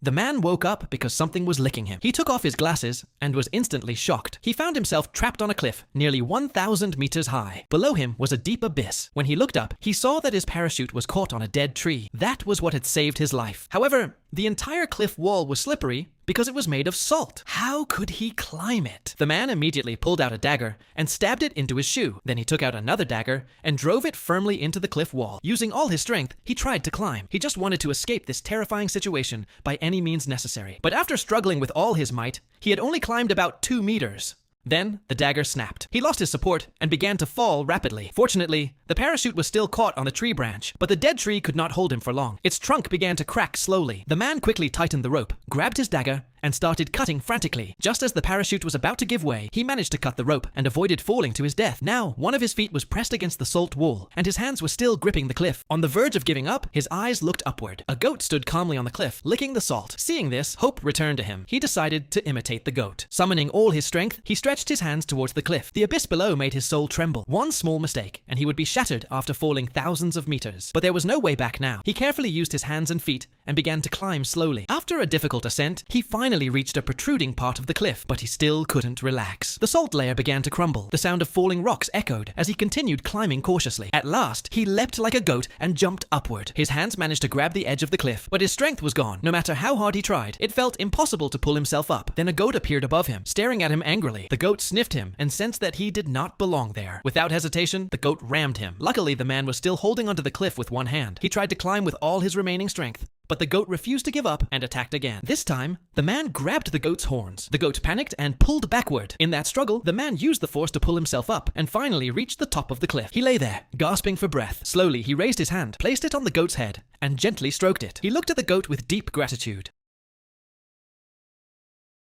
The man woke up because something was licking him. He took off his glasses and was instantly shocked. He found himself trapped on a cliff nearly 1,000 meters high. Below him was a deep abyss. When he looked up, he saw that his parachute was caught on a dead tree. That was what had saved his life. However, the entire cliff wall was slippery because it was made of salt. How could he climb it? The man immediately pulled out a dagger and stabbed it into his shoe. Then he took out another dagger and drove it firmly into the cliff wall. Using all his strength, he tried to climb. He just wanted to escape this terrifying situation by any means necessary. But after struggling with all his might, he had only climbed about 2 meters. Then the dagger snapped. He lost his support and began to fall rapidly. Fortunately, the parachute was still caught on a tree branch, but the dead tree could not hold him for long. Its trunk began to crack slowly. The man quickly tightened the rope, grabbed his dagger, and started cutting frantically. Just as the parachute was about to give way, he managed to cut the rope and avoided falling to his death. Now, one of his feet was pressed against the salt wall, and his hands were still gripping the cliff. On the verge of giving up, his eyes looked upward. A goat stood calmly on the cliff, licking the salt. Seeing this, hope returned to him. He decided to imitate the goat. Summoning all his strength, he stretched his hands towards the cliff. The abyss below made his soul tremble. One small mistake, and he would be shattered after falling thousands of meters. But there was no way back now. He carefully used his hands and feet and began to climb slowly. After a difficult ascent, he finally reached a protruding part of the cliff, but he still couldn't relax. The salt layer began to crumble. The sound of falling rocks echoed as he continued climbing cautiously. At last, he leapt like a goat and jumped upward. His hands managed to grab the edge of the cliff, but his strength was gone. No matter how hard he tried, it felt impossible to pull himself up. Then a goat appeared above him, staring at him angrily. The goat sniffed him and sensed that he did not belong there. Without hesitation, the goat rammed him. Luckily, the man was still holding onto the cliff with one hand. He tried to climb with all his remaining strength, but the goat refused to give up and attacked again. This time, the man grabbed the goat's horns. The goat panicked and pulled backward. In that struggle, the man used the force to pull himself up and finally reached the top of the cliff. He lay there, gasping for breath. Slowly, he raised his hand, placed it on the goat's head, and gently stroked it. He looked at the goat with deep gratitude.